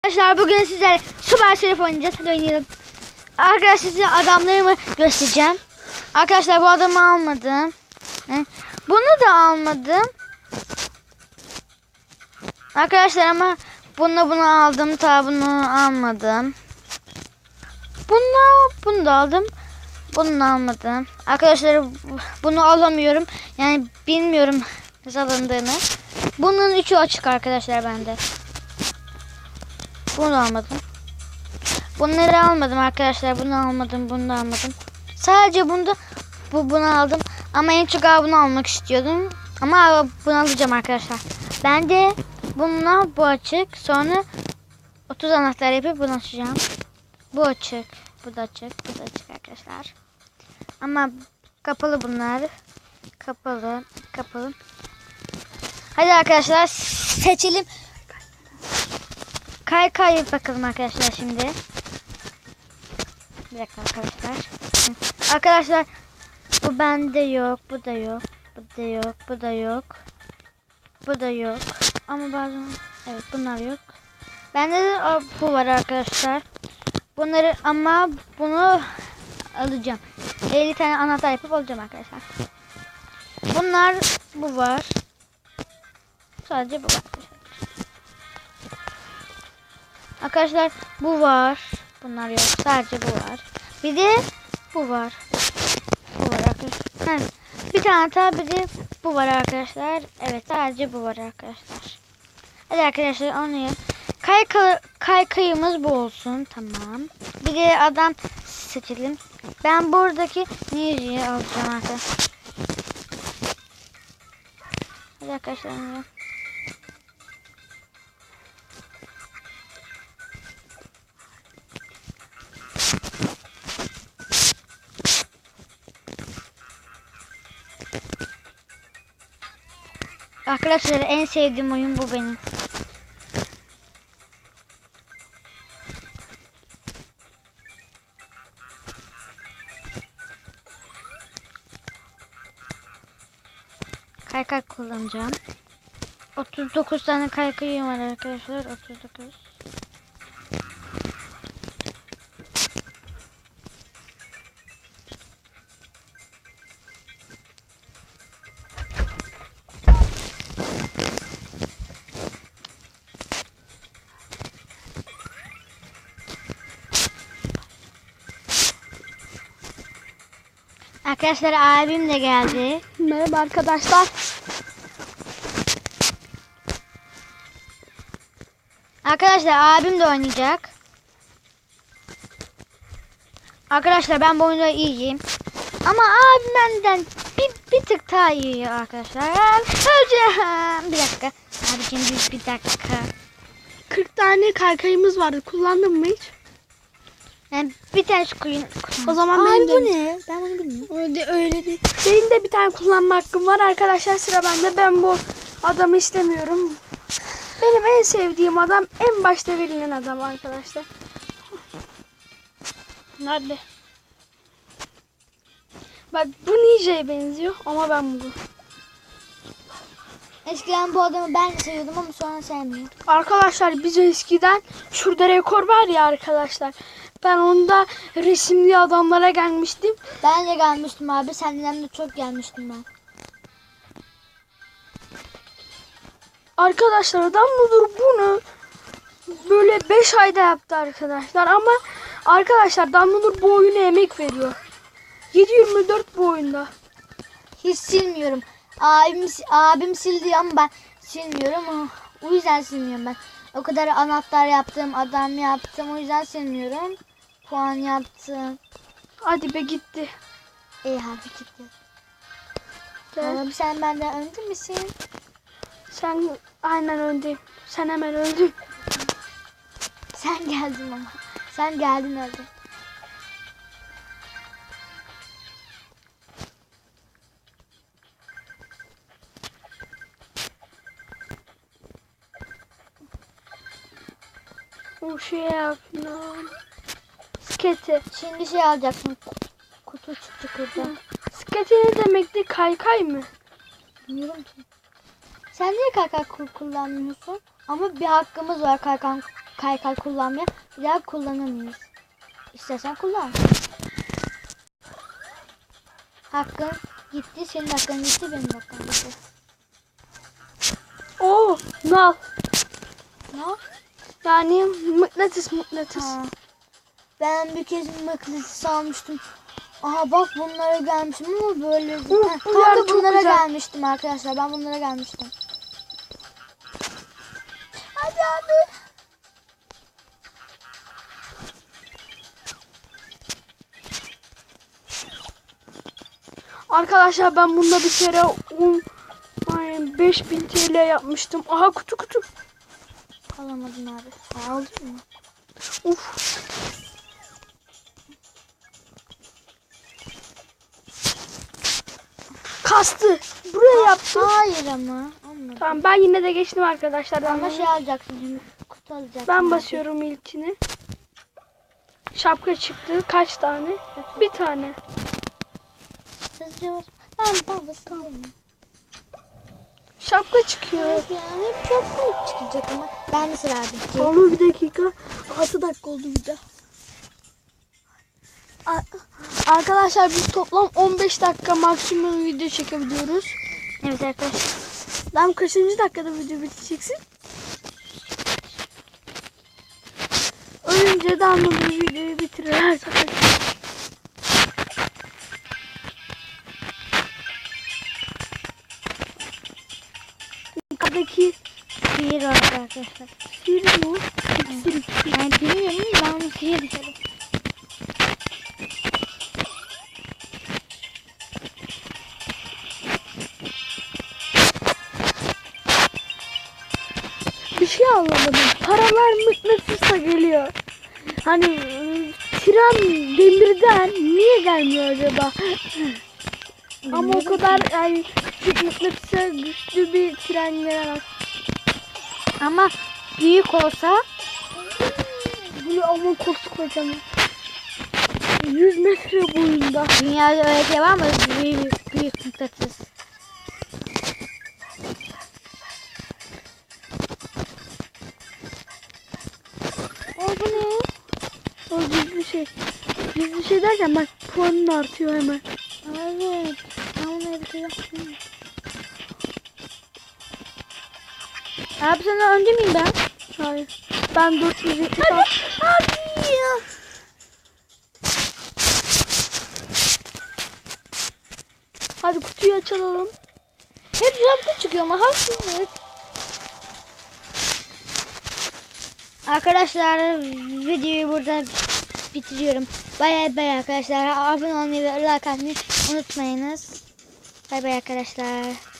Arkadaşlar bugün sizlerle Süper Şerif oynayacağız. Hadi oynayalım. Arkadaşlar size adamlarımı göstereceğim. Arkadaşlar bu adamı almadım. Bunu da almadım. Arkadaşlar ama bunu aldım. Ta bunu almadım. Bunu da aldım. Bunu almadım. Arkadaşlar bunu alamıyorum. Yani bilmiyorum nasıl alındığını. Bunun üçü açık arkadaşlar bende. Bunu almadım. Bunları almadım arkadaşlar. Bunu almadım. Bunu da almadım. Sadece bunu aldım. Ama en çok bunu almak istiyordum. Ama bunu alacağım arkadaşlar. Ben de bununla bu açık. Sonra 30 anahtar yapıp bunu açacağım. Bu açık. Bu da açık. Bu da açık arkadaşlar. Ama kapalı bunlar. Kapalı. Kapalı. Hadi arkadaşlar seçelim. Kaykay bakalım arkadaşlar şimdi. Bir dakika arkadaşlar. Arkadaşlar bu bende yok. Bu da yok. Bu da yok. Bu da yok. Bu da yok. Ama bazen evet bunlar yok. Bende de bu var arkadaşlar. Bunları ama bunu alacağım. 50 tane anahtar yapıp alacağım arkadaşlar. Bunlar bu var. Sadece bu var. Arkadaşlar bu var. Bunlar yok. Sadece bu var. Bir de bu var. Bu var arkadaşlar. Bir tane daha bir de bu var arkadaşlar. Evet sadece bu var arkadaşlar. Hadi arkadaşlar onu kaykayımız bu olsun. Tamam. Bir de adam seçelim. Ben buradaki Ninja'yı alacağım arkadaşlar. Hadi arkadaşlar. Arkadaşlar en sevdiğim oyun bu benim. Kaykay kullanacağım. 39 tane kaykayım var arkadaşlar. 39. Arkadaşlar abim de geldi. Merhaba arkadaşlar. Arkadaşlar abim de oynayacak. Arkadaşlar ben bu oyunda iyiyim. Ama abim benden bir tık daha iyi arkadaşlar. Hocam bir dakika. Abicim bir dakika. 40 tane kaykayımız vardı. Kullandın mı hiç? Yani bir tane koyun. O zaman benim de... bu ne? Ben bunu bilmiyorum. Öyle değil. Benim de bir tane kullanma hakkım var arkadaşlar, sıra bende. Ben bu adamı istemiyorum. Benim en sevdiğim adam en başta verilen adam arkadaşlar. Nerede? Bak bu Ninja'ya benziyor ama ben bu. Eskiden bu adamı ben de seviyordum ama sonra sevmiyorum. Arkadaşlar biz eskiden şurada rekor var ya arkadaşlar. Ben onda resimli adamlara gelmiştim. Ben de gelmiştim abi. Senden de çok gelmiştim ben. Arkadaşlar adam budur bunu böyle 5 ayda yaptı arkadaşlar. Ama arkadaşlar Dumbledore bu oyuna emek veriyor. 7/24 bu oyunda. Hiç silmiyorum. Abim sildi ama ben silmiyorum. O yüzden silmiyorum ben. O kadar anahtar yaptım, adam yaptım. O yüzden silmiyorum. Puan yaptım. Hadi be gitti. Hadi gitti. Gel. Abi sen benden önde misin? Sen aynen öndeyim. Sen hemen öldün. Sen geldin ama. Sen geldin öldün. O şey yaptım. Sketi. Şimdi şey alacaksın. Kutu çıktı burada. Sketi ne demekti? Kaykay mı? Bilmiyorum ki. Sen niye kaykay kullanmıyorsun? Ama bir hakkımız var kaykay kullanmaya. Bir daha kullanamayız. İstersen kullan. Hakkın gitti, senin hakkın gitti, benim hakkım gitti. Oo, nal. Ne? Yani mıknatıs. Ha. Ben bir kez mıknatıs almıştım. Aha bak bunlara gelmiştim ama böyle. Bu yer Kanka çok bunlara güzel. gelmiştim arkadaşlar. Ben bunlara gelmiştim. Hadi abi. Arkadaşlar ben bunda bir kere 5000 TL yapmıştım. Aha kutu. Alamadın abi. Aldın mı? Uf. Kastı. Buraya yaptım. Hayır ama. Olmadı. Tamam ben yine de geçtim arkadaşlar. Ama şey alacaksın şimdi. Kutu alacaksın. Ben abi. basıyorum ilkini. Şapka çıktı. Kaç tane? Bir tane. Hızlıca bas. Ben basıyorum. Şapka çıkıyor. Evet yani çok büyük çıkacak ama. Ben de sıra bitti. Ama bir dakika. 6 dakika oldu bir de. Arkadaşlar biz toplam 15 dakika maksimum video çekebiliyoruz. Evet arkadaşlar. Lan kaçıncı dakikada video biteceksin? Ölünce de anladım videoyu bitirir. Yukarıdaki Sihir var arkadaşlar. sihir mi? İksir. Yani bilmiyorum ama ben onu sihir diyorum. Bir şey anlamadım. Paralar mıknatısla geliyor. Hani tren demirden niye gelmiyor acaba? Ama o kadar yani küçük mıknatısa güçlü bir tren gelemez. Ama büyük olsa Bunu ama koskocaman. 100 metre boyunda. dünyada öyle şey var mı? Büyük mıknatıs. Bu ne? O gizli şey. Gizli şey derken bak puanın artıyor hemen. Evet. Ben onu yapacağım. Abi sana önce miyim ben? Hayır. Ben 470 al. Abi ya. Hadi kutuyu açalım. Hep şapka çıkıyor ama haksızlık. Arkadaşlar videoyu burada bitiriyorum. Bay bay arkadaşlar. Abone olmayı ve like atmayı unutmayınız. Bay bay arkadaşlar.